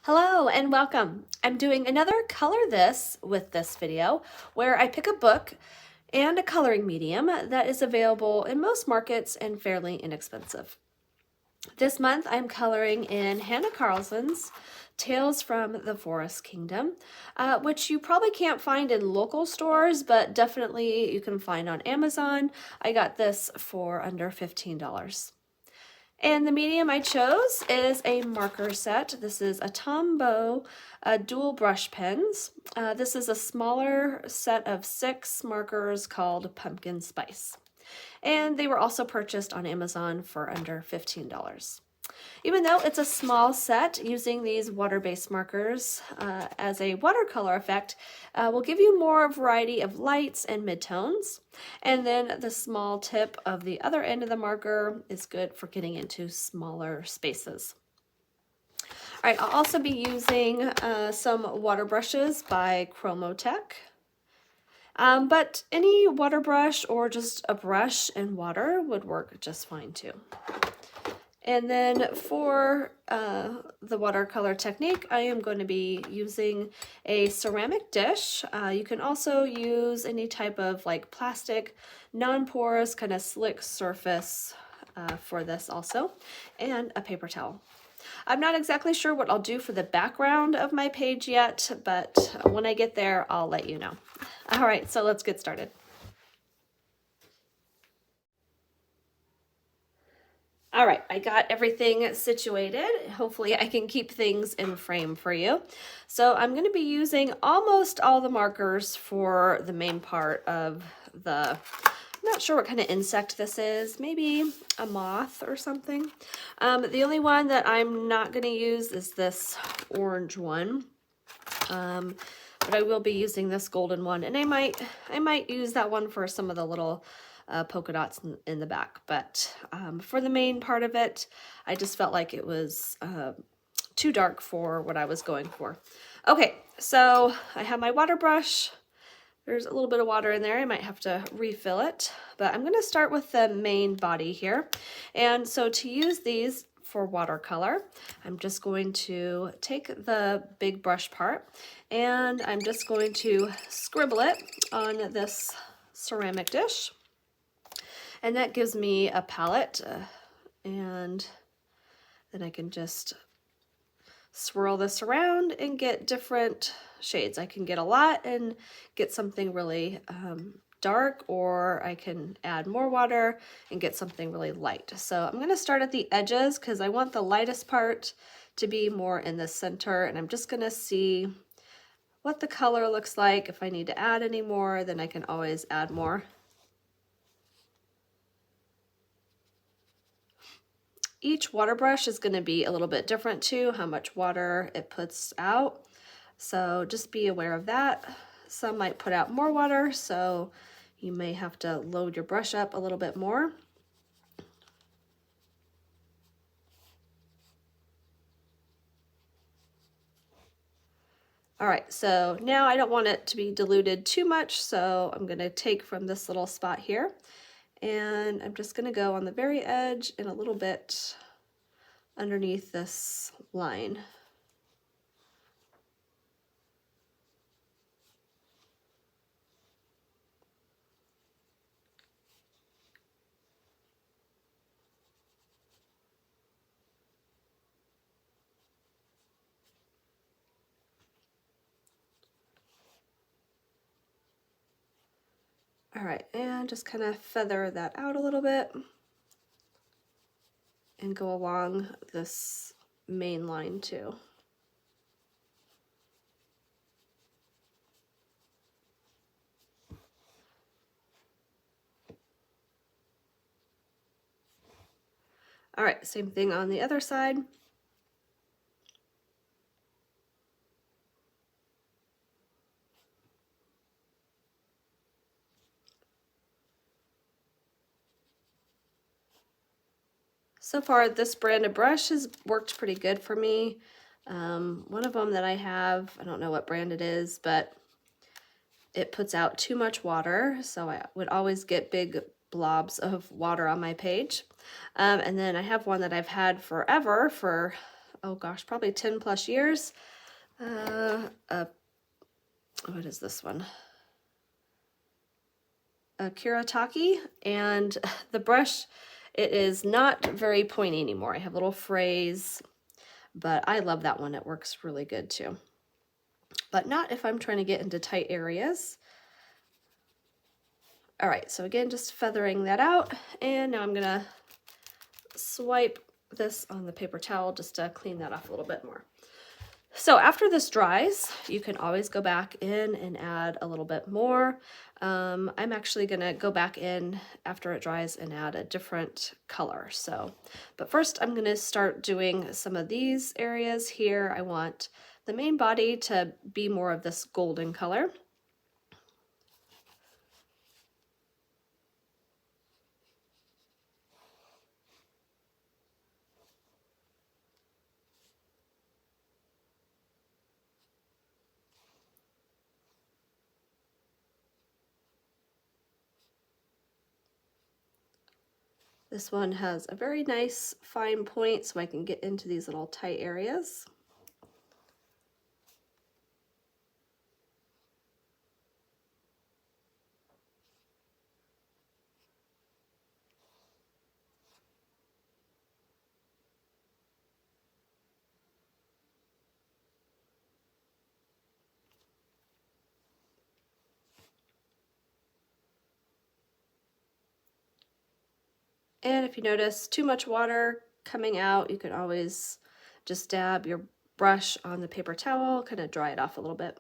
Hello and welcome. I'm doing another Color This with this video where I pick a book and a coloring medium that is available in most markets and fairly inexpensive. This month I'm coloring in Hanna Karlzon's Tales from the Forest Kingdom, which you probably can't find in local stores, but definitely you can find on Amazon. I got this for under $15. And the medium I chose is a marker set. This is a Tombow dual brush pens. This is a smaller set of 6 markers called Pumpkin Spice. And they were also purchased on Amazon for under $15. Even though it's a small set, using these water-based markers as a watercolor effect will give you more variety of lights and midtones. And then the small tip of the other end of the marker is good for getting into smaller spaces. All right, I'll also be using some water brushes by Chromatek. But any water brush or just a brush and water would work just fine too. And then for the watercolor technique, I am going to be using a ceramic dish. You can also use any type of like plastic, non-porous, kind of slick surface for this also, and a paper towel. I'm not exactly sure what I'll do for the background of my page yet, but when I get there, I'll let you know. All right, so let's get started. All right, I got everything situated. Hopefully I can keep things in frame for you. So I'm going to be using almost all the markers for the main part of I'm not sure what kind of insect this is, maybe a moth or something. The only one that I'm not going to use is this orange one. But I will be using this golden one, and I might use that one for some of the little polka dots in the back, but for the main part of it, I just felt like it was too dark for what I was going for. Okay, so I have my water brush. There's a little bit of water in there. I might have to refill it, but I'm going to start with the main body here. And so to use these for watercolor, I'm just going to take the big brush part and I'm just going to scribble it on this ceramic dish. And that gives me a palette, and then I can just swirl this around and get different shades. I can get a lot and get something really dark, or I can add more water and get something really light. So I'm going to start at the edges because I want the lightest part to be more in the center, and I'm just going to see what the color looks like. If I need to add any more, then I can always add more. Each water brush is going to be a little bit different too, how much water it puts out. So just be aware of that. Some might put out more water, so you may have to load your brush up a little bit more. All right, so now I don't want it to be diluted too much, so I'm going to take from this little spot here, and I'm just going to go on the very edge and a little bit underneath this line. All right, and just kind of feather that out a little bit and go along this main line too. All right, same thing on the other side. So far, this brand of brush has worked pretty good for me. One of them that I have, I don't know what brand it is, but it puts out too much water, so I would always get big blobs of water on my page. And then I have one that I've had forever, for oh gosh, probably 10 plus years. What is this one? A Chromatek, and the brush, it is not very pointy anymore. I have little frays, but I love that one. It works really good too. But not if I'm trying to get into tight areas. All right, so again, just feathering that out, and now I'm gonna swipe this on the paper towel just to clean that off a little bit more. So after this dries, you can always go back in and add a little bit more. I'm actually gonna go back in after it dries and add a different color. But first I'm gonna start doing some of these areas here. I want the main body to be more of this golden color. This one has a very nice fine point so I can get into these little tight areas. And if you notice too much water coming out, you can always just dab your brush on the paper towel, kind of dry it off a little bit.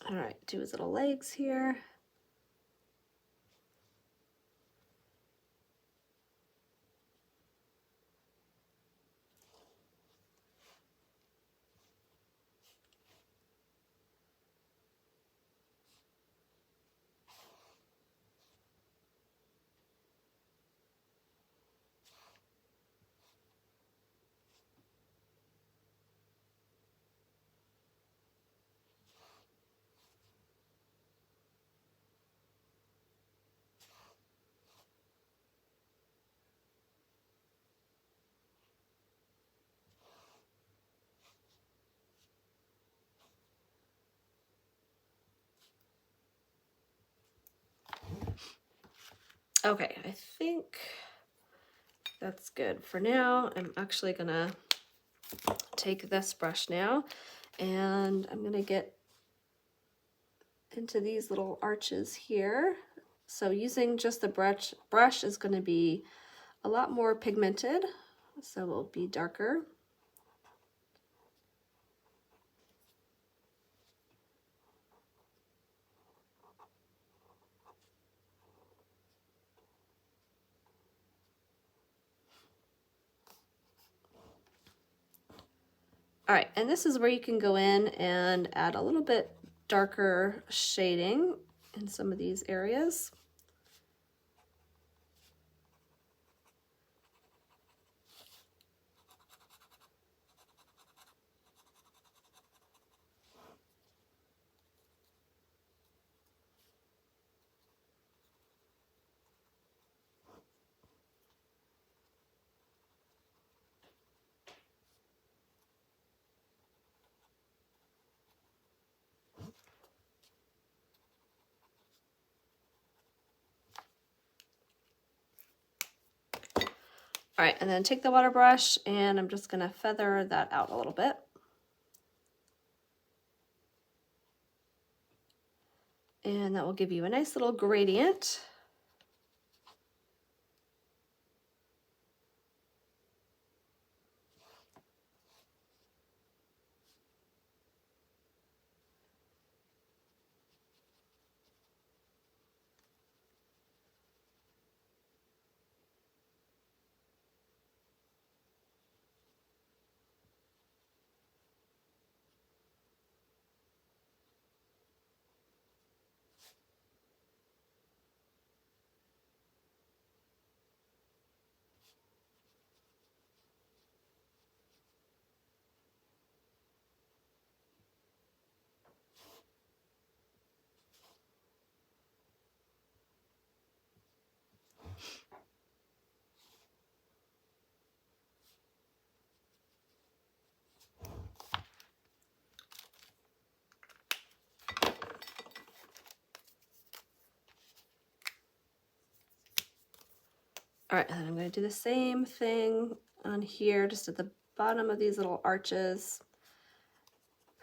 All right, do his little legs here. Okay, I think that's good for now. I'm actually gonna take this brush now and I'm gonna get into these little arches here. So using just the brush is gonna be a lot more pigmented, so it'll be darker. All right, and this is where you can go in and add a little bit darker shading in some of these areas. All right, and then take the water brush and I'm just gonna feather that out a little bit. And that will give you a nice little gradient. All right, and then I'm going to do the same thing on here, just at the bottom of these little arches.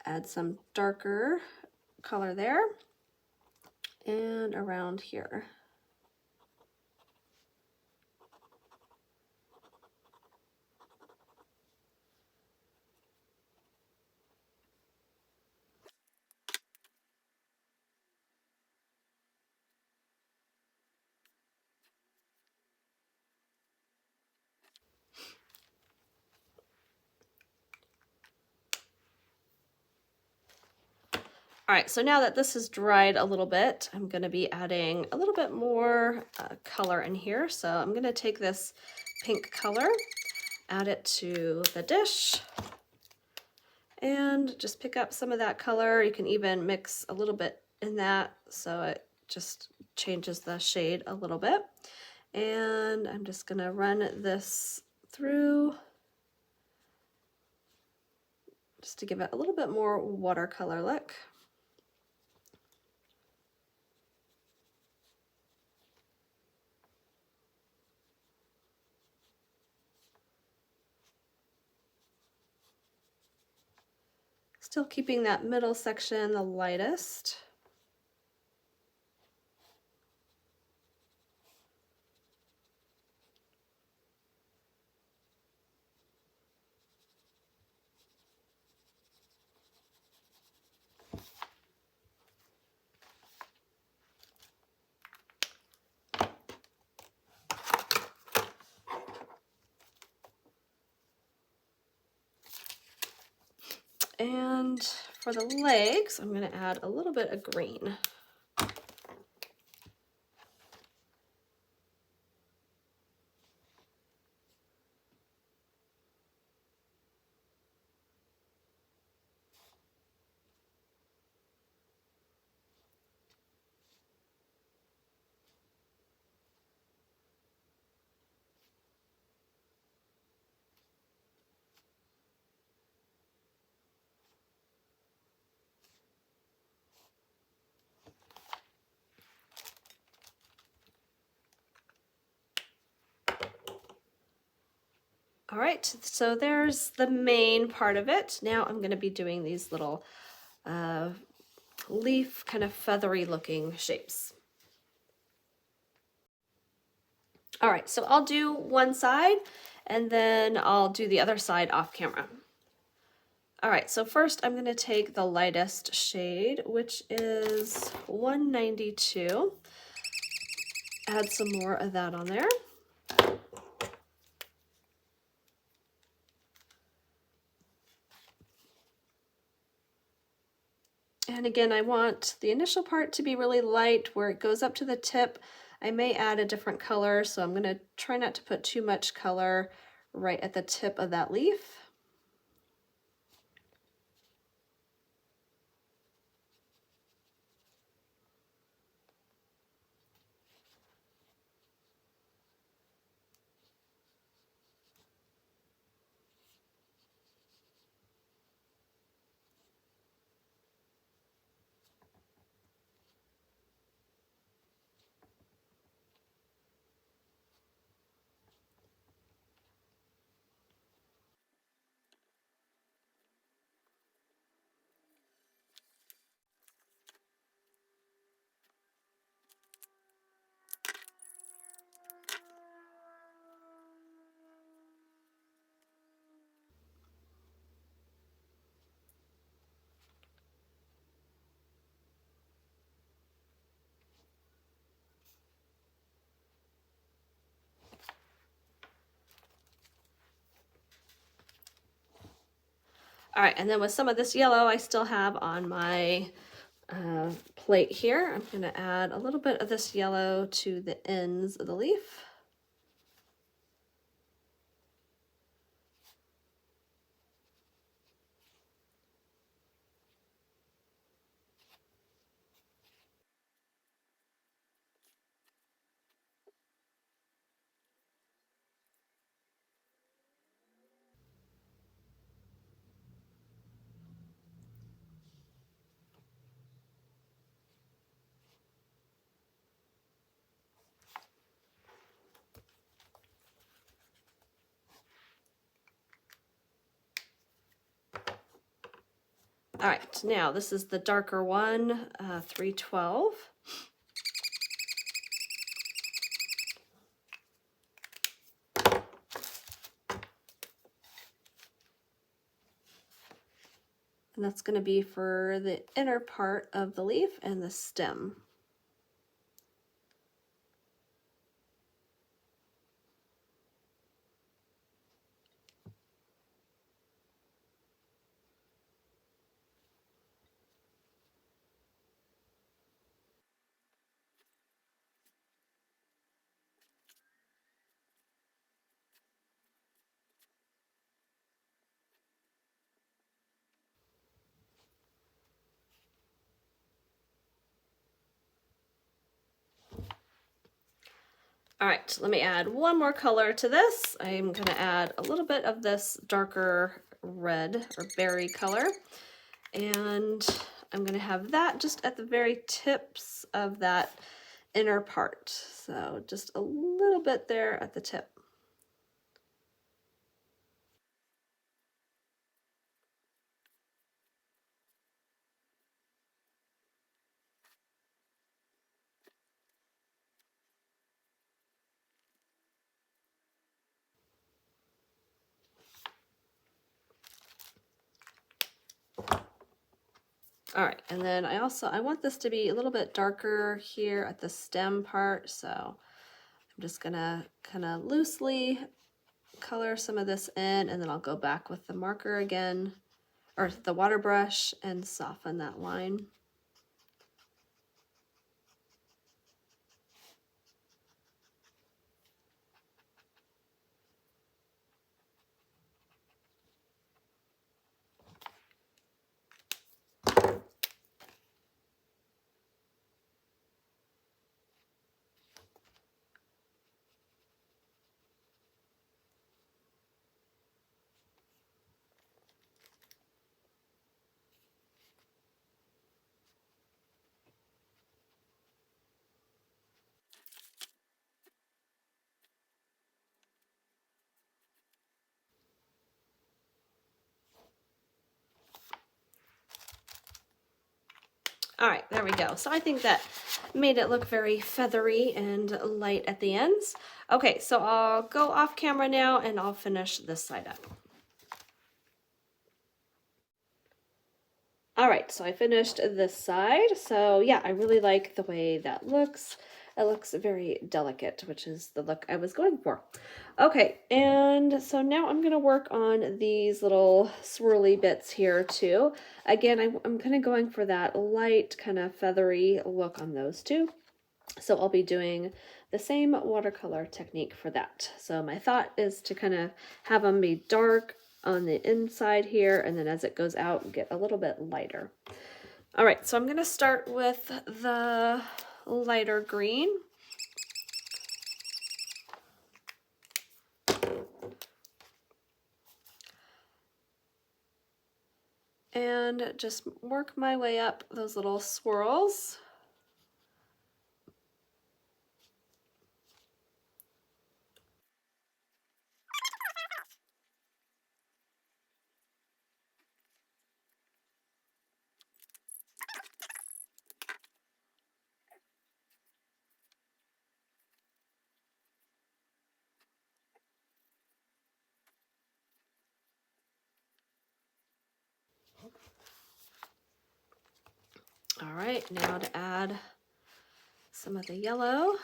Add some darker color there and around here. All right, so now that this has dried a little bit, I'm going to be adding a little bit more color in here. So I'm going to take this pink color, add it to the dish, and just pick up some of that color. You can even mix a little bit in that so it just changes the shade a little bit. And I'm just going to run this through just to give it a little bit more watercolor look. Still keeping that middle section the lightest. And for the legs, I'm going to add a little bit of green. All right, so there's the main part of it. Now I'm going to be doing these little leaf kind of feathery looking shapes. All right, so I'll do one side and then I'll do the other side off camera. All right, so first I'm going to take the lightest shade, which is 192. Add some more of that on there. And again, I want the initial part to be really light where it goes up to the tip. I may add a different color, so I'm going to try not to put too much color right at the tip of that leaf. All right, and then with some of this yellow I still have on my plate here, I'm going to add a little bit of this yellow to the ends of the leaf. All right, now this is the darker one, 312. And that's going to be for the inner part of the leaf and the stem. All right, let me add one more color to this. I'm gonna add a little bit of this darker red or berry color. And I'm gonna have that just at the very tips of that inner part. So just a little bit there at the tip. All right, and then I want this to be a little bit darker here at the stem part, so I'm just gonna kind of loosely color some of this in, and then I'll go back with the marker again, or the water brush, and soften that line. All right, there we go. So I think that made it look very feathery and light at the ends. Okay, so I'll go off camera now and I'll finish this side up. All right, so I finished this side. So yeah, I really like the way that looks. It looks very delicate, which is the look I was going for. Okay, and so now I'm gonna work on these little swirly bits here too. Again, I'm kind of going for that light, kind of feathery look on those two. So I'll be doing the same watercolor technique for that. So my thought is to kind of have them be dark on the inside here, and then as it goes out, get a little bit lighter. All right, so I'm gonna start with the lighter green. And just work my way up those little swirls. All right, now to add some of the yellow.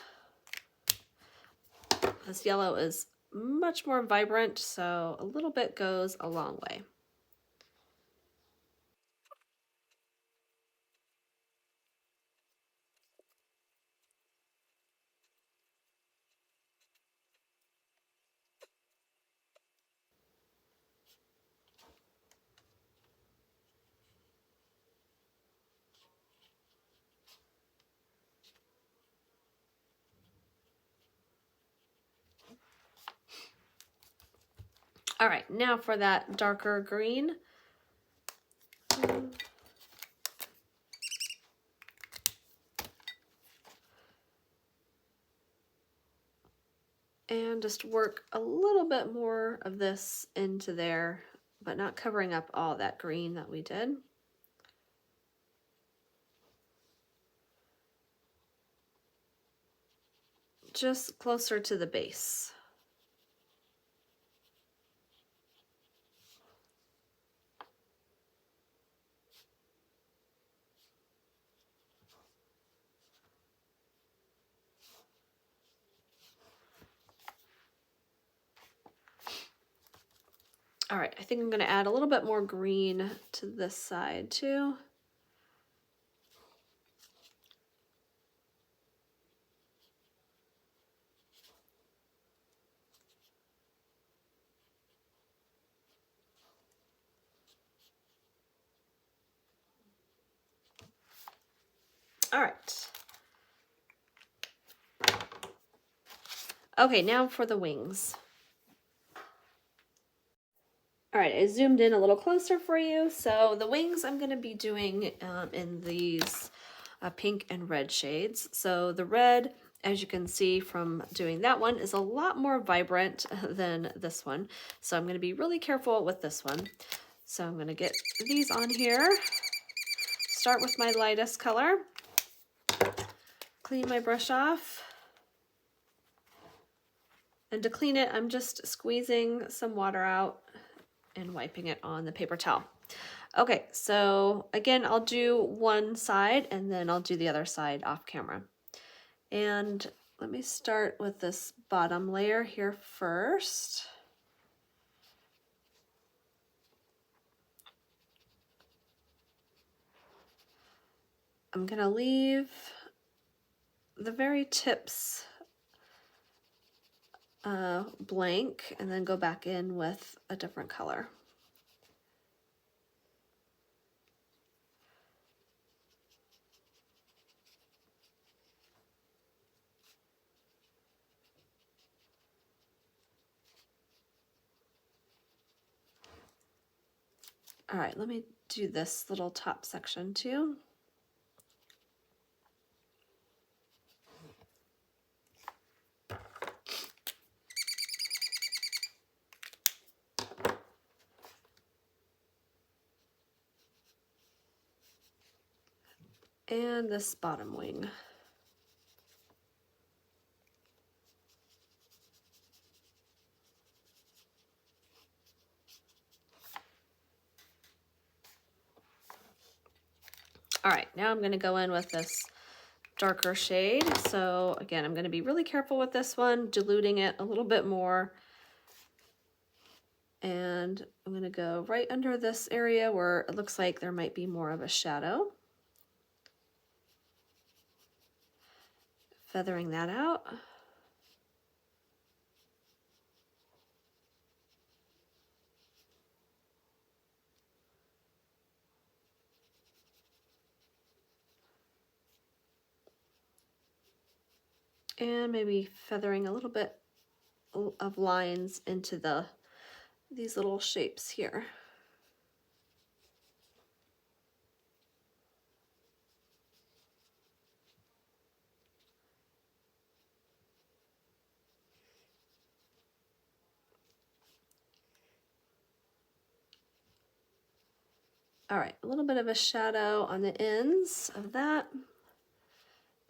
This yellow is much more vibrant, so a little bit goes a long way. All right, now for that darker green. And just work a little bit more of this into there, but not covering up all that green that we did. just closer to the base. All right, I think I'm going to add a little bit more green to this side too. All right. Okay, now for the wings. All right, I zoomed in a little closer for you. So the wings I'm going to be doing in these pink and red shades. So the red, as you can see from doing that one, is a lot more vibrant than this one. So I'm going to be really careful with this one. So I'm going to get these on here. Start with my lightest color. Clean my brush off. And to clean it, I'm just squeezing some water out and wiping it on the paper towel. Okay, so again, I'll do one side and then I'll do the other side off camera. And let me start with this bottom layer here first. I'm gonna leave the very tips blank and then go back in with a different color. All right, let me do this little top section too. And this bottom wing. All right, now I'm going to go in with this darker shade. So again, I'm going to be really careful with this one, diluting it a little bit more. And I'm going to go right under this area where it looks like there might be more of a shadow. Feathering that out. And maybe feathering a little bit of lines into these little shapes here. All right, a little bit of a shadow on the ends of that.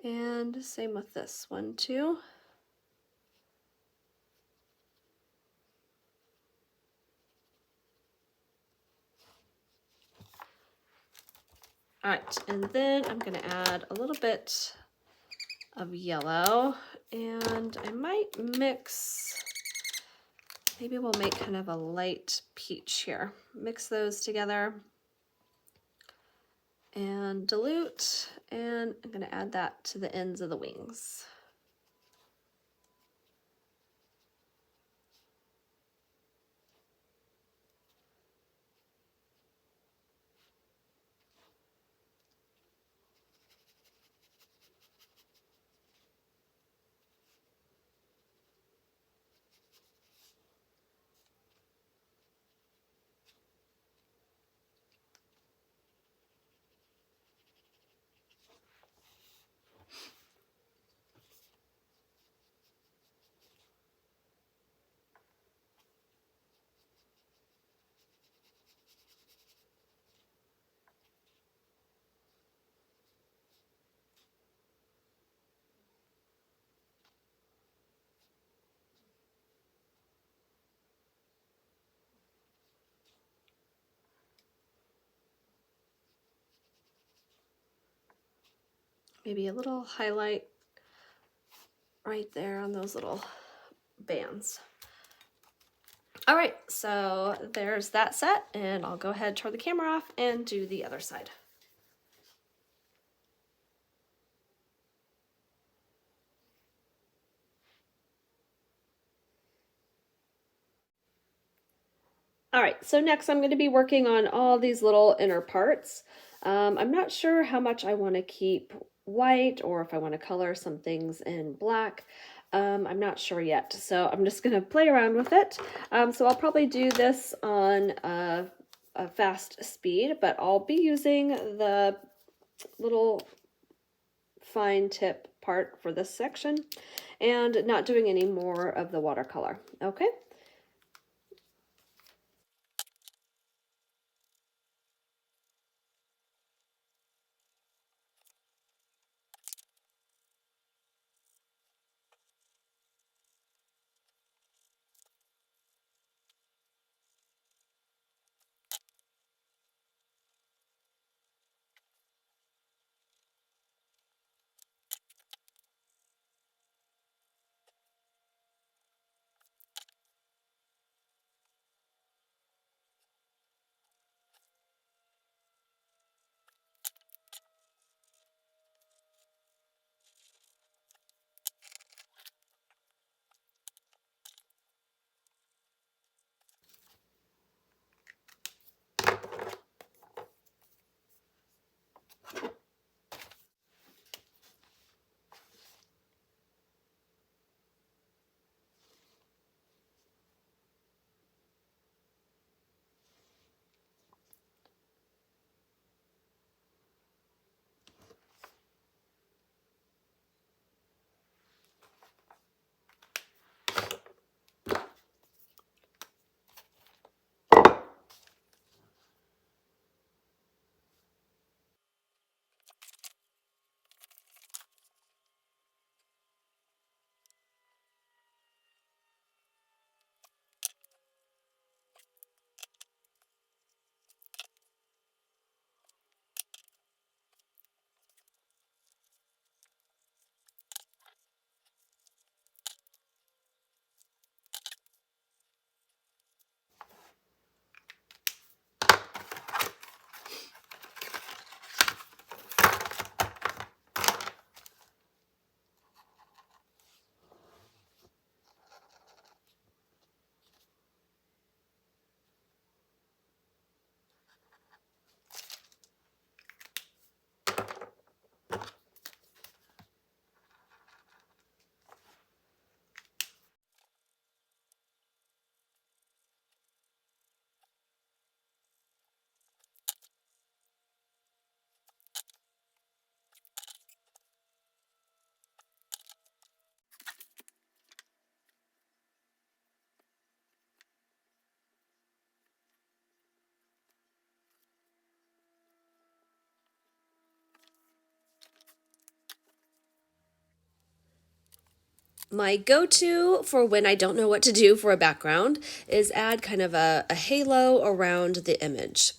And same with this one too. All right, and then I'm gonna add a little bit of yellow, and I might mix, maybe we'll make kind of a light peach here. Mix those together and dilute, and I'm gonna add that to the ends of the wings. maybe a little highlight right there on those little bands. All right, so there's that set, and I'll go ahead, turn the camera off, and do the other side. All right, so next I'm going to be working on all these little inner parts. I'm not sure how much I want to keep white or if I want to color some things in black. I'm not sure yet, so I'm just going to play around with it. So I'll probably do this on a fast speed, but I'll be using the little fine tip part for this section and not doing any more of the watercolor. Okay. My go-to for when I don't know what to do for a background is add kind of a halo around the image.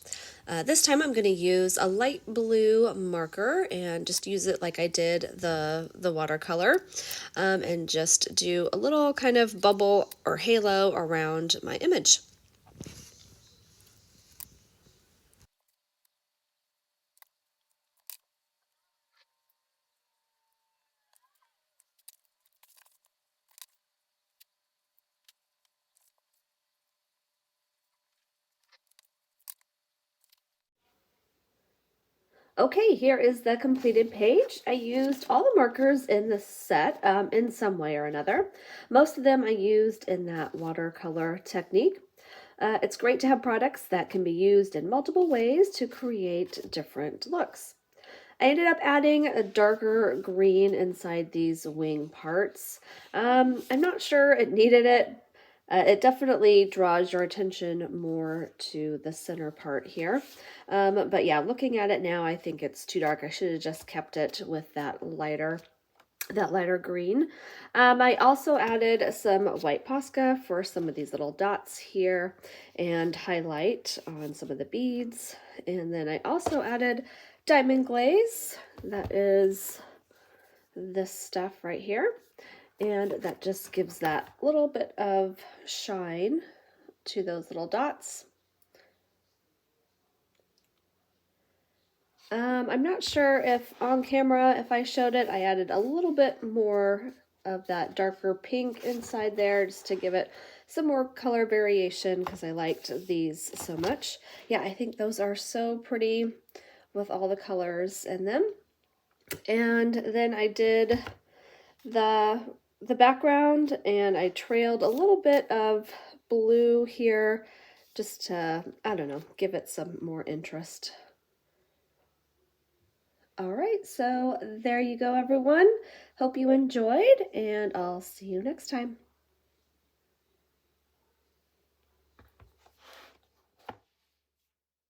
This time I'm going to use a light blue marker and just use it like I did the watercolor, and just do a little kind of bubble or halo around my image. Okay, here is the completed page. I used all the markers in this set in some way or another. Most of them I used in that watercolor technique. It's great to have products that can be used in multiple ways to create different looks. I ended up adding a darker green inside these wing parts. I'm not sure it needed it. It definitely draws your attention more to the center part here. But yeah, looking at it now, I think it's too dark. I should have just kept it with that lighter green. I also added some white Posca for some of these little dots here and highlight on some of the beads. And then I also added diamond glaze. That is this stuff right here, and that just gives that little bit of shine to those little dots. I'm not sure if on camera, if I showed it, I added a little bit more of that darker pink inside there just to give it some more color variation because I liked these so much. Yeah, I think those are so pretty with all the colors in them. And then I did the background, and I trailed a little bit of blue here just to, I don't know, give it some more interest. All right, so there you go, everyone. Hope you enjoyed, and I'll see you next time.